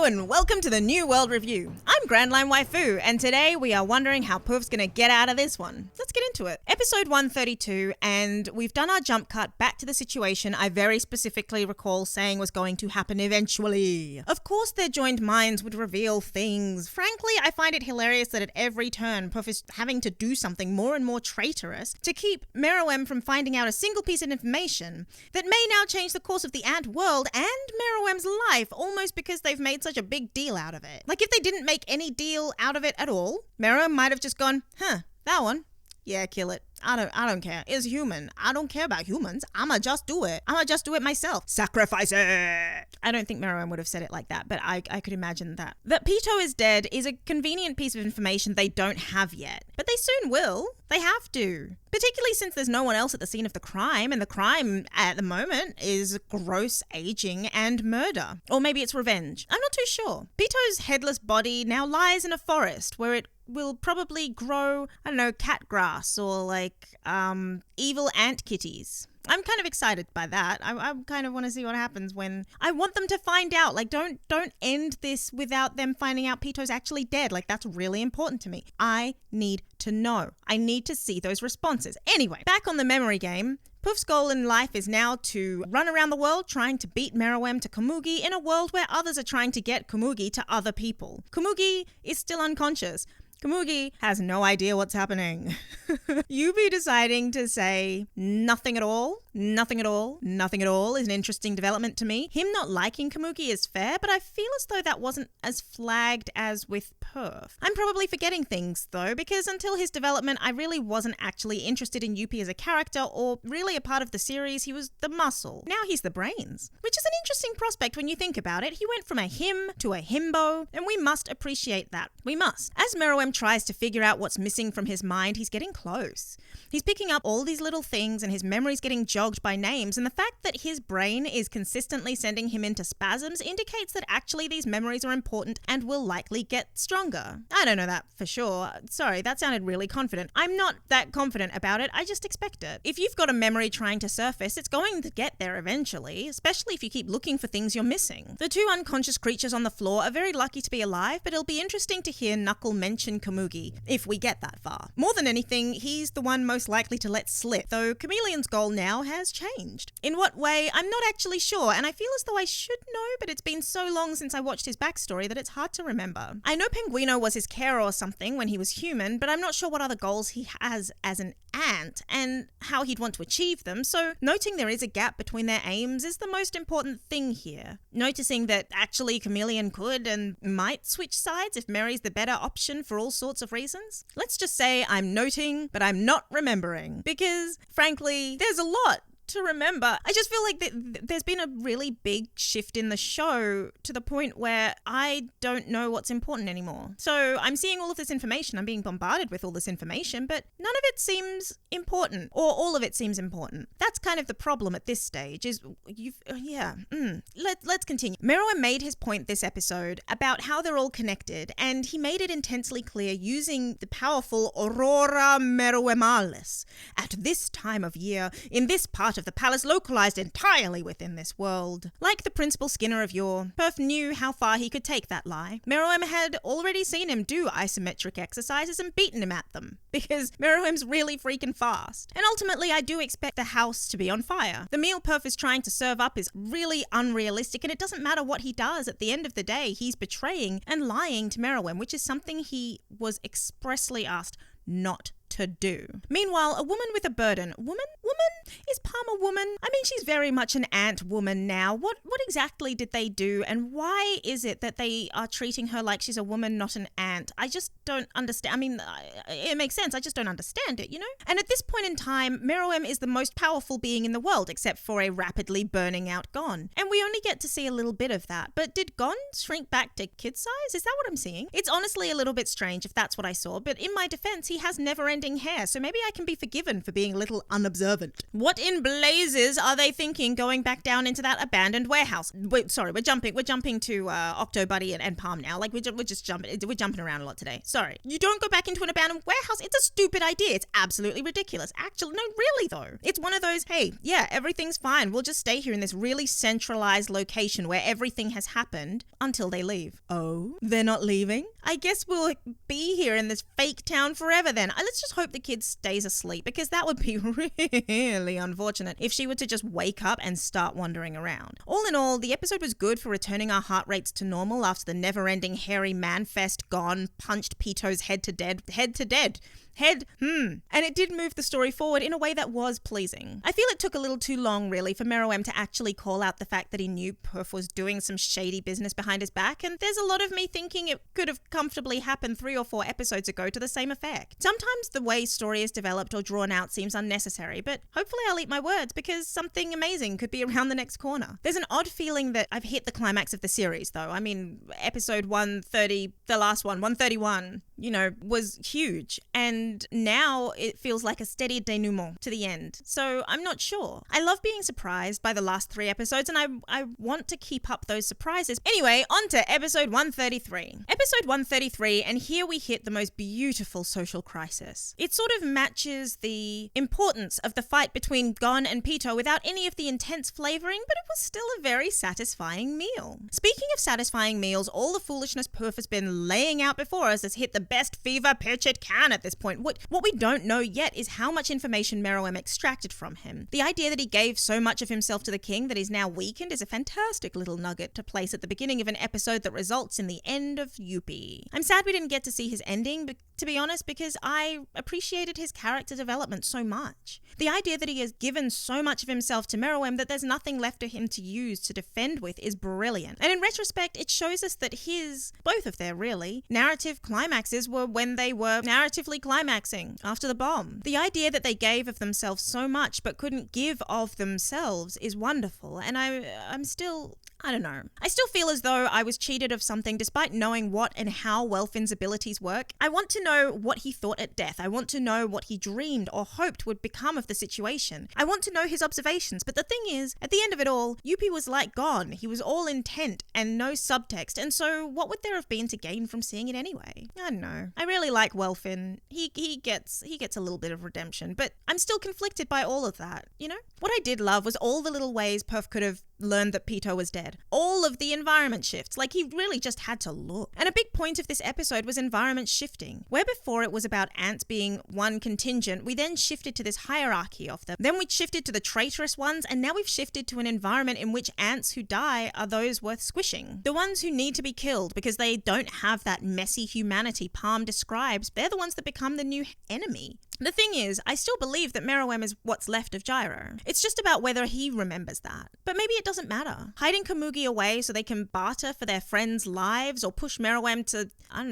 and welcome to the New World Review. I'm Grandline Waifu, and today we are wondering how Poof's gonna get out of this one. Let's get into it. Episode 132, and we've done our jump cut back to the situation I very specifically recall saying was going to happen eventually. Of course, their joined minds would reveal things. Frankly, I find it hilarious that at every turn, Poof is having to do something more and more traitorous to keep Meruem from finding out a single piece of information that may now change the course of the ant world and Meruem's life, almost because they've made such a big deal out of it. Like, if they didn't make any deal out of it at all, Meruem might have just gone, that one. Yeah, kill it. I don't care. It's human. I don't care about humans. I'ma just do it. I'ma just do it myself. Sacrifice it. I don't think Meruem would have said it like that, but I could imagine that. That Pito is dead is a convenient piece of information they don't have yet. But they soon will. They have to. Particularly since there's no one else at the scene of the crime, and the crime at the moment is gross aging and murder. Or maybe it's revenge. I'm not too sure. Pito's headless body now lies in a forest where it will probably grow, I don't know, cat grass or evil ant kitties. I'm kind of excited by that. I kind of want to see what happens when I want them to find out. Like, don't end this without them finding out Pito's actually dead. Like, that's really important to me. I need to know. I need to see those responses. Anyway, back on the memory game. Poof's goal in life is now to run around the world trying to beat Meruem to Komugi in a world where others are trying to get Komugi to other people. Komugi is still unconscious. Komugi has no idea what's happening. Yubi deciding to say nothing at all is an interesting development to me. Him not liking Komugi is fair, but I feel as though that wasn't as flagged as with Poof. I'm probably forgetting things though, because until his development, I really wasn't actually interested in Yuppie as a character or really a part of the series. He was the muscle. Now he's the brains, which is an interesting prospect when you think about it. He went from a him to a himbo, and we must appreciate that. We must. As Meruem tries to figure out what's missing from his mind, he's getting close. He's picking up all these little things and his memory's getting jogged by names, and the fact that his brain is consistently sending him into spasms indicates that actually these memories are important and will likely get stronger. I don't know that for sure. Sorry, that sounded really confident. I'm not that confident about it, I just expect it. If you've got a memory trying to surface, it's going to get there eventually, especially if you keep looking for things you're missing. The two unconscious creatures on the floor are very lucky to be alive, but it'll be interesting to hear Knuckle mention Komugi, if we get that far. More than anything, he's the one most likely to let slip, though Chameleon's goal now has changed. In what way, I'm not actually sure, and I feel as though I should know, but it's been so long since I watched his backstory that it's hard to remember. I know Penguino was his carer or something when he was human, but I'm not sure what other goals he has as an ant and how he'd want to achieve them, so noting there is a gap between their aims is the most important thing here. Noticing that actually Chameleon could and might switch sides if Mary's the better option for all sorts of reasons. Let's just say I'm noting, but I'm not remembering, because frankly, there's a lot to remember. I just feel like there's been a really big shift in the show to the point where I don't know what's important anymore. So I'm seeing all of this information, I'm being bombarded with all this information, but none of it seems important, or all of it seems important. That's kind of the problem at this stage, is Let's continue. Meruem made his point this episode about how they're all connected, and he made it intensely clear using the powerful Aurora Meruemalis. At this time of year, in this part of the palace localized entirely within this world. Like the Principal Skinner of yore, Perf knew how far he could take that lie. Meruem had already seen him do isometric exercises and beaten him at them, because Meruem's really freaking fast. And ultimately, I do expect the house to be on fire. The meal Perf is trying to serve up is really unrealistic, and it doesn't matter what he does. At the end of the day, he's betraying and lying to Meruem, which is something he was expressly asked not to do. Meanwhile, a woman with a burden. Woman? Is Palm a woman? I mean, she's very much an ant woman now. What exactly did they do, and why is it that they are treating her like she's a woman, not an ant? I just don't understand. I mean, it makes sense. I just don't understand it, you know? And at this point in time, Meruem is the most powerful being in the world, except for a rapidly burning out Gon. And we only get to see a little bit of that. But did Gon shrink back to kid size? Is that what I'm seeing? It's honestly a little bit strange if that's what I saw, but in my defense, he has never-ending hair, so maybe I can be forgiven for being a little unobservant haven't. What in blazes are they thinking going back down into that abandoned warehouse? Wait, sorry, we're jumping to Octobuddy and Palm now. Like we're jumping around a lot today. Sorry. You don't go back into an abandoned warehouse. It's a stupid idea. It's absolutely ridiculous. Actually, no, really though. It's one of those, hey, yeah, everything's fine. We'll just stay here in this really centralized location where everything has happened until they leave. Oh, they're not leaving? I guess we'll be here in this fake town forever then. Let's just hope the kid stays asleep, because that would be really unfortunate if she were to just wake up and start wandering around. All in all, the episode was good for returning our heart rates to normal after the never-ending hairy man-fest gone punched Pito's head to dead. And it did move the story forward in a way that was pleasing. I feel it took a little too long, really, for Meruem to actually call out the fact that he knew Puff was doing some shady business behind his back, and there's a lot of me thinking it could have comfortably happened 3 or 4 episodes ago to the same effect. Sometimes the way story is developed or drawn out seems unnecessary, but hopefully I'll eat my words, because something amazing could be around the next corner. There's an odd feeling that I've hit the climax of the series, though. I mean, episode 130, the last one, 131, was huge, and now it feels like a steady denouement to the end. So I'm not sure. I love being surprised by the last 3 episodes, and I want to keep up those surprises. Anyway, on to episode 133. Episode 133, and here we hit the most beautiful social crisis. It sort of matches the importance of the fight between Gon and Pito without any of the intense flavoring, but it was still a very satisfying meal. Speaking of satisfying meals, all the foolishness Puff has been laying out before us has hit the best fever pitch it can at this point. What we don't know yet is how much information Meruem extracted from him. The idea that he gave so much of himself to the king that he's now weakened is a fantastic little nugget to place at the beginning of an episode that results in the end of Yuppie. I'm sad we didn't get to see his ending, to be honest, because I appreciated his character development so much. The idea that he has given so much of himself to Meruem that there's nothing left for him to use to defend with is brilliant. And in retrospect, it shows us that both of their narrative climaxes were when they were narratively climaxing after the bomb. The idea that they gave of themselves so much but couldn't give of themselves is wonderful, and I still feel as though I was cheated of something despite knowing what and how Welfin's abilities work. I want to know what he thought at death. I want to know what he dreamed or hoped would become of the situation. I want to know his observations, but the thing is, at the end of it all, Yuppie was gone. He was all intent and no subtext, and so what would there have been to gain from seeing it anyway? I don't know. I really like Welfin. He gets a little bit of redemption, but I'm still conflicted by all of that, What I did love was all the little ways Puff could have learned that Pito was dead. All of the environment shifts, he really just had to look. And a big point of this episode was environment shifting. Where before it was about ants being one contingent, we then shifted to this hierarchy of them. Then we shifted to the traitorous ones, and now we've shifted to an environment in which ants who die are those worth squishing. The ones who need to be killed because they don't have that messy humanity Palm describes, they're the ones that become the new enemy. The thing is, I still believe that Meruem is what's left of Gyro. It's just about whether he remembers that. But maybe it doesn't matter. Hiding Komugi away so they can barter for their friends' lives or push Meruem to,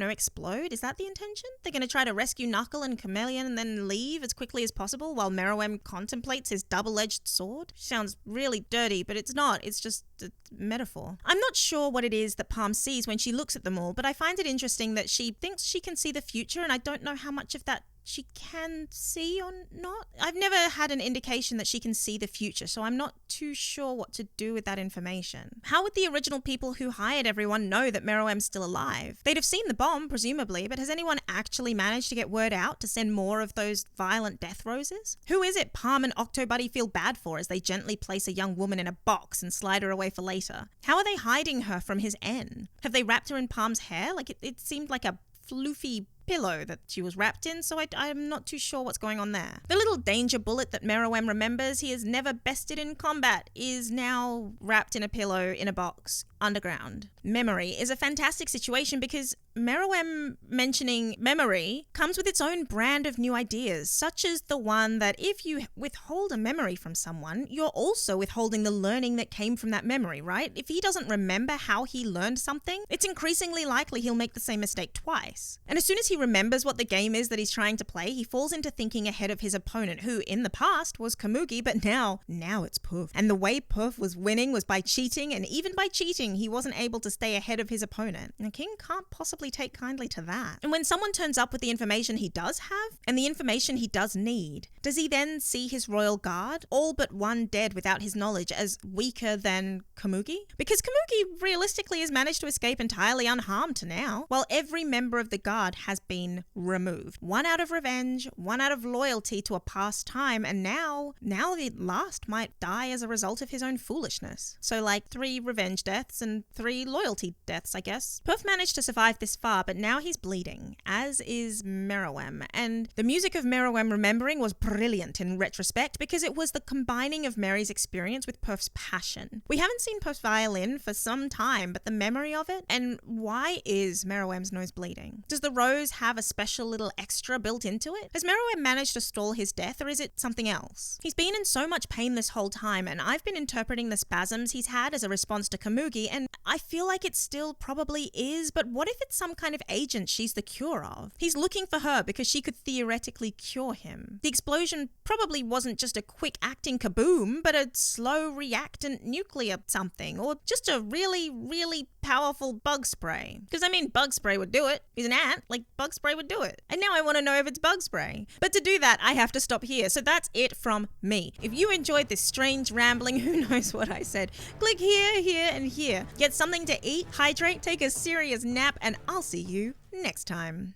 explode? Is that the intention? They're going to try to rescue Knuckle and Chameleon and then leave as quickly as possible while Meruem contemplates his double-edged sword? Sounds really dirty, but it's not. It's just a metaphor. I'm not sure what it is that Palm sees when she looks at them all, but I find it interesting that she thinks she can see the future, and I don't know how much of that she can see or not. I've never had an indication that she can see the future, so I'm not too sure what to do with that information. How would the original people who hired everyone know that Meruem's still alive? They'd have seen the bomb, presumably, but has anyone actually managed to get word out to send more of those violent death roses? Who is it Palm and Octobuddy feel bad for as they gently place a young woman in a box and slide her away for later? How are they hiding her from his N? Have they wrapped her in Palm's hair? It seemed like a floofy pillow that she was wrapped in, so I'm not too sure what's going on there. The little danger bullet that Meruem remembers he has never bested in combat is now wrapped in a pillow in a box underground. Memory is a fantastic situation because Meruem mentioning memory comes with its own brand of new ideas, such as the one that if you withhold a memory from someone, you're also withholding the learning that came from that memory, right? If he doesn't remember how he learned something, it's increasingly likely he'll make the same mistake twice. And as soon as he remembers what the game is that he's trying to play, he falls into thinking ahead of his opponent, who in the past was Komugi, but now it's Puff. And the way Puff was winning was by cheating, and even by cheating, king, he wasn't able to stay ahead of his opponent. And the king can't possibly take kindly to that. And when someone turns up with the information he does have and the information he does need, does he then see his royal guard, all but one dead without his knowledge, as weaker than Komugi? Because Komugi realistically has managed to escape entirely unharmed to now, while every member of the guard has been removed. One out of revenge, one out of loyalty to a past time, and now the last might die as a result of his own foolishness. So like 3 revenge deaths and 3 loyalty deaths, I guess. Puff managed to survive this far, but now he's bleeding, as is Meruem. And the music of Meruem remembering was brilliant in retrospect because it was the combining of Mary's experience with Puff's passion. We haven't seen Puff's violin for some time, but the memory of it, and why is Meruem's nose bleeding? Does the rose have a special little extra built into it? Has Meruem managed to stall his death, or is it something else? He's been in so much pain this whole time, and I've been interpreting the spasms he's had as a response to Komugi, and I feel like it still probably is, but what if it's some kind of agent she's the cure of? He's looking for her because she could theoretically cure him. The explosion probably wasn't just a quick acting kaboom, but a slow reactant nuclear something, or just a really, really powerful bug spray. Because I mean, bug spray would do it. He's an ant, like bug spray would do it. And now I want to know if it's bug spray. But to do that, I have to stop here. So that's it from me. If you enjoyed this strange rambling, who knows what I said, click here, here, and here. Get something to eat, hydrate, take a serious nap, and I'll see you next time.